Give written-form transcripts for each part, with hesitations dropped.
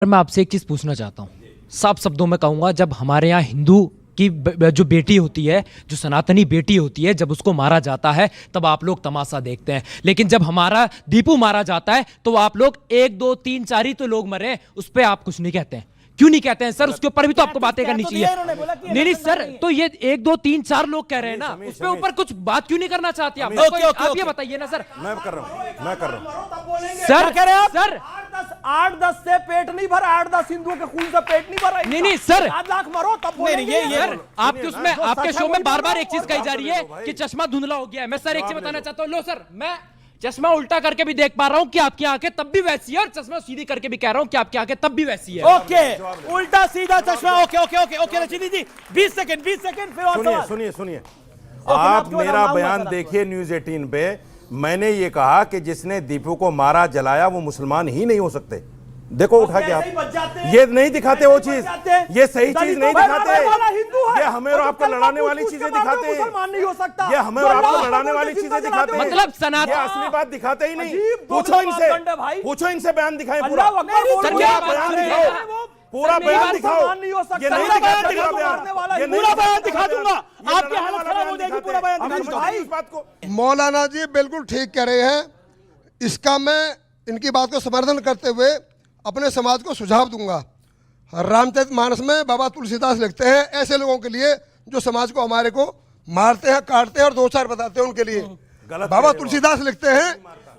मैं आपसे एक चीज़ पूछना चाहता हूँ, साफ शब्दों में कहूँगा, जब हमारे यहाँ हिंदू की जो बेटी होती है, जो सनातनी बेटी होती है, जब उसको मारा जाता है तब आप लोग तमाशा देखते हैं, लेकिन जब हमारा दीपू मारा जाता है तो आप लोग 1 2 3 4 ही तो लोग मरे, उस पर आप कुछ नहीं कहते हैं। क्यों नहीं कहते हैं सर? उसके ऊपर भी तो आपको बातें करनी चाहिए। नहीं सर, तो ये 1 2 3 4 लोग कह रहे हैं ना, उस पे ऊपर कुछ बात क्यों नहीं करना चाहते आप? आप ये बताइए ना सर। मैं कर रहा हूँ सर कह रहे हैं सर 8-10 से पेट नहीं भरा, 8-10 हिंदुओं के खून से पेट नहीं भरा। नहीं सर, 7 लाख मरो तब बोलेंगे। सर आपके उसमें आपके शो में बार बार एक चीज कही जा रही है कि चश्मा धुंधला हो गया है। मैं सर एक चीज बताना चाहता हूँ, लो सर, मैं चश्मा उल्टा करके भी देख पा रहा हूँ कि आपकी आंखें तब भी वैसी है, और चश्मा सीधी करके भी कह रहा हूँ कि आपकी आंखें तब भी वैसी है। ओके, उल्टा सीधा चश्मा। Okay okay okay okay Rashidi ji 20 second फिर और सवाल। सुनिए आप मेरा बयान देखिए न्यूज़ 18 पे। मैंने ये कहा कि जिसने दीपू को मारा जलाया वो मुसलमान ही नहीं हो सकते। देखो उठा के आप ये नहीं दिखाते वो चीज, ये सही चीज नहीं दिखाते, ये हमें और आपको लड़ाने वाली चीजें दिखाते हैं, ये हमें और आपको लड़ाने वाली चीजें दिखाते हैं। मतलब सनातन, ये असली बात दिखाते ही नहीं। पूछो इनसे बयान दिखाएं, पूरा बयान दिखाओ, पूरा बयान दिखाओ। ये नहीं दिखाते पूरा बयान दिखा दूंगा, आपकी हालत खराब हो जाएगी। पूरा बयान दिखा इस बात को। मौलाना जी बिल्कुल ठीक कह रहे हैं। इसका मैं इनकी बात को समर्थन करते हुए अपने समाज को सुझाव दूंगा। रामचरितमानस में बाबा तुलसीदास लिखते हैं ऐसे लोगों के लिए जो समाज को हमारे को मारते हैं, काटते हैं और 2 4 बताते हैं उनके लिए। बाबा तुलसीदास लिखते हैं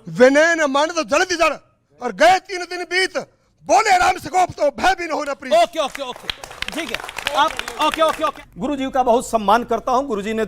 विनय न मान तो जलति जड़ और गए 3 दिन बीत, बोले राम सकोप तो भय भी न हो न प्रीत। ओके ओके ओके ठीक है आप ओके ओके ओके। गुरु जी का बहुत सम्मान करता हूं। गुरु जी ने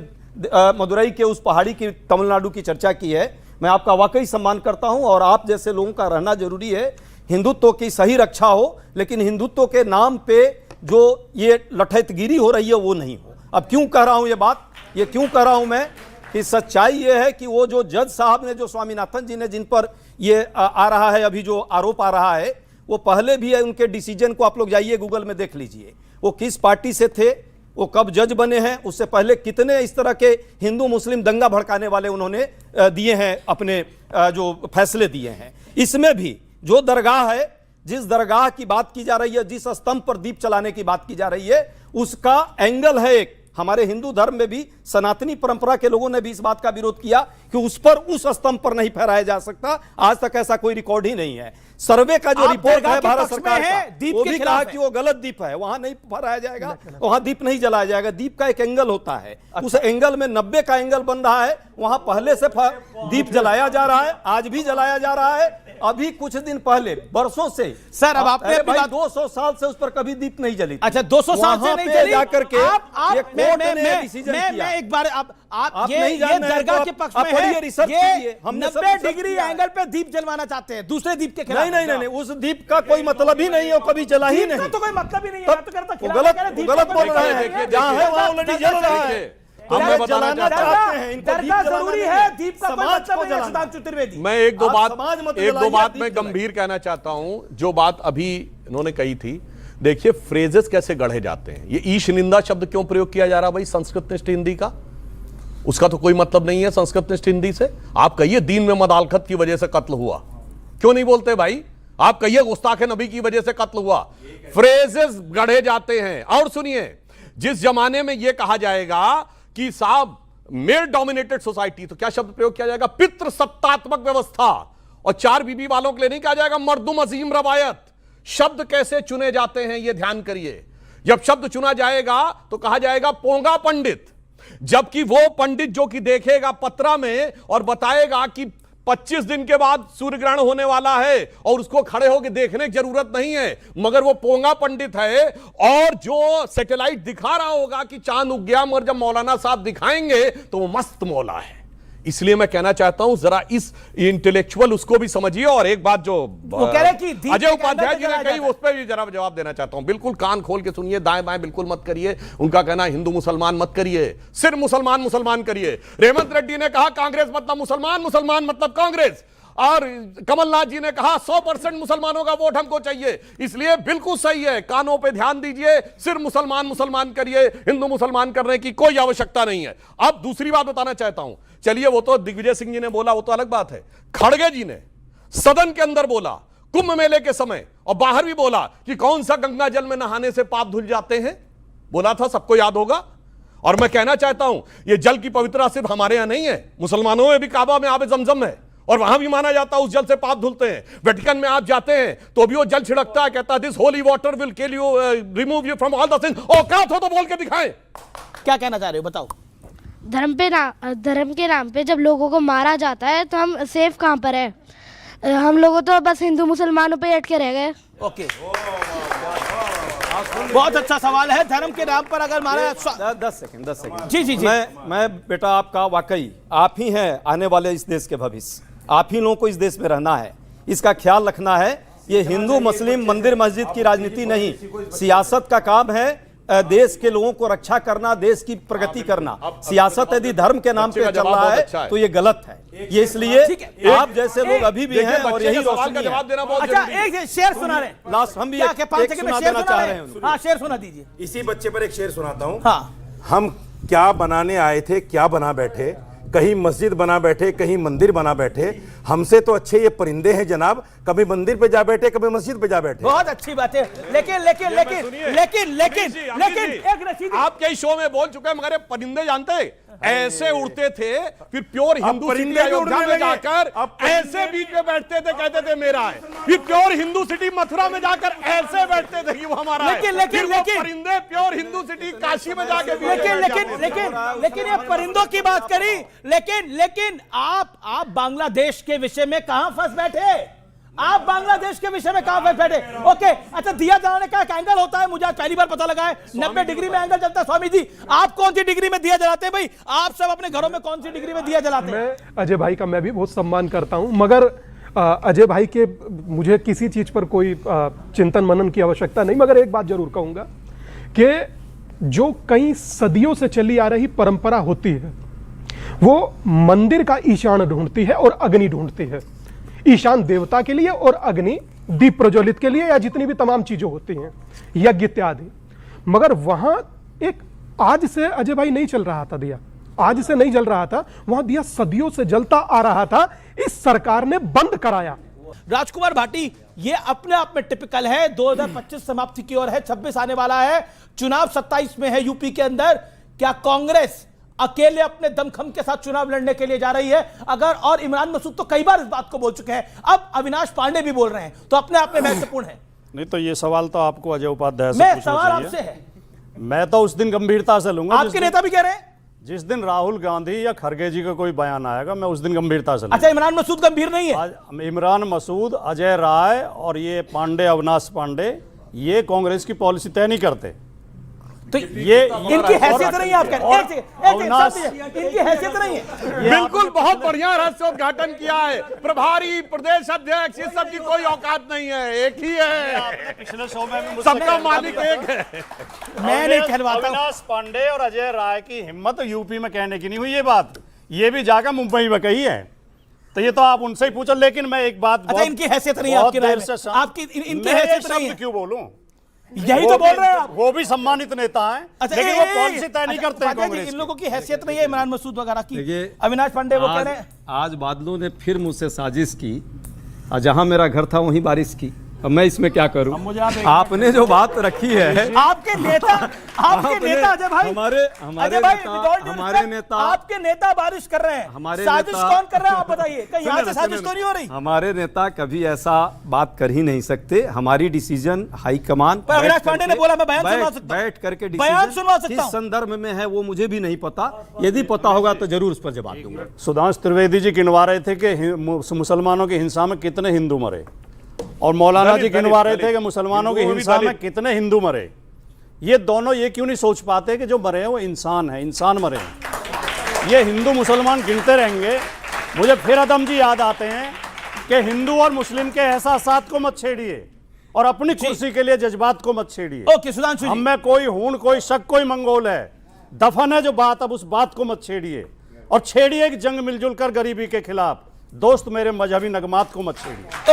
मदुरई के उस पहाड़ी की, तमिलनाडु की चर्चा की है। मैं आपका वाकई सम्मान करता हूं, और आप जैसे लोगों का रहना जरूरी है। हिंदुत्व की सही रक्षा हो, लेकिन हिंदुत्व के नाम पे जो ये लठैतगिरी हो रही है वो नहीं हो। अब क्यों कह रहा हूं ये बात, ये क्यों कह रहा हूं मैं कि सच्चाई ये है कि वो जो जज साहब ने, जो स्वामीनाथन जी ने, जिन पर ये आ रहा है अभी जो आरोप आ रहा है, वो पहले भी है, उनके डिसीजन को आप लोग जाइए गूगल में देख लीजिए। वो किस पार्टी से थे, वो कब जज बने हैं, उससे पहले कितने इस तरह के हिंदू मुस्लिम दंगा भड़काने वाले उन्होंने दिए हैं, अपने जो फैसले दिए हैं। इसमें भी जो दरगाह है, जिस दरगाह की बात की जा रही है, जिस स्तंभ पर दीप चलाने की बात की जा रही है, उसका एंगल है एक। हमारे हिंदू धर्म में भी सनातनी परंपरा के लोगों ने भी इस बात का विरोध किया कि उस पर, उस स्तंभ पर नहीं फहराया जा सकता। आज तक ऐसा कोई रिकॉर्ड ही नहीं है। सर्वे का जो रिपोर्ट है भारत सरकार का, वो भी कहा कि वो गलत दीप है, वहां नहीं फहराया जाएगा, वहां दीप नहीं जलाया जाएगा। दीप का एक एंगल होता है, उस एंगल में 90 का एंगल बन रहा है, वहां पहले से दीप जलाया जा रहा है, आज भी जलाया जा रहा है। अभी कुछ दिन पहले, बर्सों से सर, अब आपने भाई 200 साल से उस पर कभी दीप नहीं जली। अच्छा 200 साल से नहीं जली। जाकर के मैं एक बार आप ये दरगाह के पक्ष में है, ये 90 डिग्री एंगल पे दीप जलवाना चाहते हैं दूसरे दीप के खिलाफ। नहीं, उस दीप का कोई मतलब ही नहीं है, कभी जला ही नहीं। तो कोई मतलब ही नहीं है। गलत बोल रहे हैं। जहां है वहां ऑलरेडी जल रहा है। हम बताना चाहते हैं इनको दीप जरूरी है, दीप का कोई मतलब नहीं है। सिद्धांत चतुर्वेदी, मैं एक दो बात मैं गंभीर कहना चाहता हूं। जो बात अभी इन्होंने कही थी, देखिए फ्रेजेस कैसे गढ़े जाते हैं। ये ईश निंदा शब्द क्यों प्रयोग किया जा रहा भाई संस्कृतनिष्ठ हिंदी का? उसका तो कोई मतलब नहीं है संस्कृतनिष्ठ हिंदी से। आप कहिए दीन में मदालखत की वजह से कत्ल हुआ, क्यों नहीं बोलते भाई? आप कहिए गुस्ताखे नबी की वजह से कत्ल हुआ। फ्रेजेस गढ़े जाते हैं। और सुनिए, जिस जमाने में यह कहा जाएगा कि साहब मेल डोमिनेटेड सोसाइटी, तो क्या शब्द प्रयोग किया जाएगा? पितृसत्तात्मक व्यवस्था। और 4 बीबी वालों के लिए नहीं कहा जाएगा मर्दुम अजीम रवायत। शब्द कैसे चुने जाते हैं ये ध्यान करिए। जब शब्द चुना जाएगा तो कहा जाएगा पोंगा पंडित, जबकि वो पंडित जो कि देखेगा पत्रा में और बताएगा कि 25 दिन के बाद सूर्य ग्रहण होने वाला है और उसको खड़े होकर देखने की जरूरत नहीं है, मगर वो पोंगा पंडित है। और जो सैटेलाइट दिखा रहा होगा कि चांद उग गया, मगर जब मौलाना साहब दिखाएंगे तो वो मस्त मौला है। इसलिए मैं कहना चाहता हूं जरा इस इंटेलेक्चुअल उसको भी समझिए। और एक बात जो वो कह रहे कि अजय उपाध्याय जी ने कही, उस पर भी जरा जवाब देना चाहता हूं। बिल्कुल कान खोल के सुनिए, दाएं बाएं बिल्कुल मत करिए। उनका कहना हिंदू मुसलमान मत करिए, सिर्फ मुसलमान मुसलमान करिए। रेवंत रेड्डी ने कहा कांग्रेस मतलब मुसलमान, मुसलमान मतलब कांग्रेस। और कमलनाथ जी ने कहा 100% मुसलमानों का वोट हमको चाहिए। इसलिए बिल्कुल सही है, कानों पे ध्यान दीजिए, सिर्फ मुसलमान मुसलमान करिए, हिंदू मुसलमान करने की कोई आवश्यकता नहीं है। अब दूसरी बात बताना चाहता हूं। चलिए वो तो दिग्विजय सिंह जी ने बोला, वो तो अलग बात है। खड़गे जी ने सदन के अंदर बोला कुंभ मेले के समय, और बाहर भी बोला कि कौन सा गंगा जल में नहाने से पाप धुल जाते हैं, बोला था, सबको याद होगा। और मैं कहना चाहता हूं, ये जल की पवित्रता सिर्फ हमारे यहां नहीं है, मुसलमानों में भी काबा में आबे जमजम है और वहां भी माना जाता है उस जल से पाप धुलते हैं। वेटिकन में आप जाते हैं तो भी वो जल छिड़कता है, कहता है this holy water will kill you, remove you from all the sins. औकात हो तो बोल के दिखाएं। क्या कहना चाह रहे हो, बताओ। धर्म के नाम पे जब लोगों को मारा जाता है तो हम सेफ कहाँ पर है? हम लोगों तो बस हिंदू मुसलमानों पे अटके रह गए। ओके, बहुत अच्छा सवाल है। धर्म के नाम पर अगर मारा 10 सेकंड जी जी जी। मैं बेटा आपका वाकई आप ही हैं आने वाले इस देश के भविष्य। आप ही लोगों को इस देश में रहना है, इसका ख्याल रखना है। ये हिंदू मुस्लिम मंदिर मस्जिद की राजनीति नहीं, सियासत का काम है। देश के लोगों को रक्षा करना, देश की प्रगति करना। सियासत यदि धर्म के नाम पे चल रहा है तो ये गलत है। ये इसलिए आप जैसे लोग अभी भी हैं और यही रोशनी है। जवाब देना बहुत अच्छा, जरूरी है। एक शेर सुना रहे हैं लास्ट हम भी क्या एक 5 सेकंड में शेर देना चाह रहे हैं। हाँ, शेर सुना दीजिए। इसी बच्चे पर एक शेर सुनाता हूं। हाँ, हम क्या बनाने आए थे, क्या बना बैठे, कहीं मस्जिद बना बैठे, कहीं मंदिर बना बैठे। हमसे तो अच्छे ये परिंदे हैं जनाब, कभी मंदिर पे जा बैठे, कभी मस्जिद पे जा बैठे। बहुत अच्छी बात है। लेकिन एक रसीद आपके ही शो में बोल चुके हैं, मगर ये परिंदे जानते हैं ऐसे उड़ते थे, फिर प्योर हिंदू सिटी अयोध्या में जाकर ऐसे बीच में बैठते थे, कहते थे मेरा है। फिर प्योर हिंदू सिटी मथुरा में जाकर ऐसे बैठते थे कि वो हमारा है। लेकिन परिंदे प्योर हिंदू सिटी काशी में जाके लेकिन ये परिंदों की बात करी। लेकिन आप बांग्लादेश के विषय में कहां फंस बैठे? आप बांग्लादेश के विषय में कहां फंस बैठे? ओके, अच्छा, दिया जलाने का एक एंगल होता है, मुझे आज पहली बार पता लगा है। 90 डिग्री में एंगल चलता है। स्वामी जी, आप कौन सी डिग्री में दिया जलाते हैं भाई? आप सब अपने घरों में कौन सी डिग्री में दिया जलाते हैं? मैं अजय भाई का मैं भी बहुत सम्मान करता हूं, मगर अजय भाई के मुझे किसी चीज पर कोई चिंतन मनन की आवश्यकता नहीं, मगर एक बात जरूर कहूंगा कि जो कई सदियों से चली आ रही परंपरा होती है, वो मंदिर का ईशान ढूंढती है और अग्नि ढूंढती है। ईशान देवता के लिए और अग्नि दीप प्रज्वलित के लिए, या जितनी भी तमाम चीजें होती हैं, यज्ञ इत्यादि। मगर वहां एक आज से अजय भाई नहीं चल रहा था दिया, आज से नहीं जल रहा था, वहां दिया सदियों से जलता आ रहा था। इस सरकार ने बंद कराया। राजकुमार भाटी, ये अपने आप में टिपिकल है। 2025 समाप्ति की ओर है, 26 आने वाला है, चुनाव 27 में है यूपी के अंदर। क्या कांग्रेस अकेले अपने दमखम के साथ चुनाव लड़ने के लिए जा रही है? अगर, और इमरान मसूद तो कई बार इस बात को बोल चुके हैं, अब अविनाश पांडे भी बोल रहे हैं, तो अपने आप में महत्वपूर्ण है। नहीं तो ये सवाल तो आपको अजय उपाध्याय से मैं पूछना सवाल चाहिए। आपसे है। मैं तो उस दिन गंभीरता से लूंगा आपके नेता भी कह रहे हैं। जिस दिन राहुल गांधी या खड़गे जी का कोई बयान आएगा, मैं उस दिन गंभीरता से लूंगा। अच्छा, इमरान मसूद गंभीर नहीं है? आज इमरान मसूद, अजय राय और ये पांडे, अविनाश पांडे, ये कांग्रेस की पॉलिसी तय नहीं करते। तो ये इनकी हैसियत नहीं है। आप कह रहे हैं इनकी हैसियत नहीं है। बिल्कुल, बहुत बढ़िया रहस्योद्घाटन किया है। प्रभारी, प्रदेश अध्यक्ष, इस सब की कोई औकात नहीं है, एक ही है। पिछले शो में सबका मालिक एक है। मैं नहीं कहलवाता। अविनाश पांडे और अजय राय की हिम्मत यूपी में कहने की नहीं हुई ये बात, ये भी जाकर मुंबई में कही है। तो ये तो आप उनसे ही पूछो। लेकिन मैं एक बात, अच्छा, इनकी हैसियत नहीं है आपकी राय में? आपकी इनकी हैसियत नहीं है, क्यों बोलूं? यही तो बोल रहे हैं आप। वो भी सम्मानित नेता हैं, अच्छा, लेकिन वो पॉलिसी तय नहीं करते हैं कांग्रेस इन लोगों की हैसियत नहीं है इमरान मसूद वगैरह की। देखिए, अविनाश पांडे वो कह रहे हैं आज बादलों ने फिर मुझसे साजिश की, और जहां मेरा घर था वहीं बारिश की। अब मैं इसमें क्या करूं? आपने जो बात रखी है, आपके नेता अजय भाई, हमारे नेता आपके नेता बारिश कर रहे हैं। हमारे साजिश नेता- कौन कर रहा है आप बताइए? कहीं यहाँ से साजिश तो नहीं हो रही? हमारे नेता कभी ऐसा बात कर ही नहीं सकते। हमारी डिसीजन हाईकमान पर अविनाश पांडे ने बोला मैं बयान सुनवा सकता हूं। बैठ करके बयान सुनवा सकता किस हूं। संदर्भ में है वो मुझे भी नहीं पता। यदि पता होगा तो जरूर उस पर जवाब दूंगा। सुधांशु त्रिवेदी जी गिनवा रहे थे कि मुसलमानों की हिंसा में कितने हिंदू मरे, और मौलाना जी गिनवा रहे थे कि मुसलमानों की हिंसा में कितने हिंदू मरे। ये दोनों ये क्यों नहीं सोच पाते कि जो मरे हैं वो इंसान है, इंसान मरे हैं। ये हिंदू मुसलमान गिनते रहेंगे। मुझे फिर अदम जी याद आते हैं कि हिंदू और मुस्लिम के एहसासात को मत छेड़िए और अपनी कुर्सी के लिए जज्बात को मत छेड़िए। ओके सुधांशु जी, हम में कोई हूण, कोई शक, कोई मंगोल है, दफन है जो बात, अब उस बात को मत छेड़िए और छेड़िए एक जंग मिलजुल कर गरीबी के खिलाफ। दोस्त मेरे मजहबी नगमात को मत छेड़िए।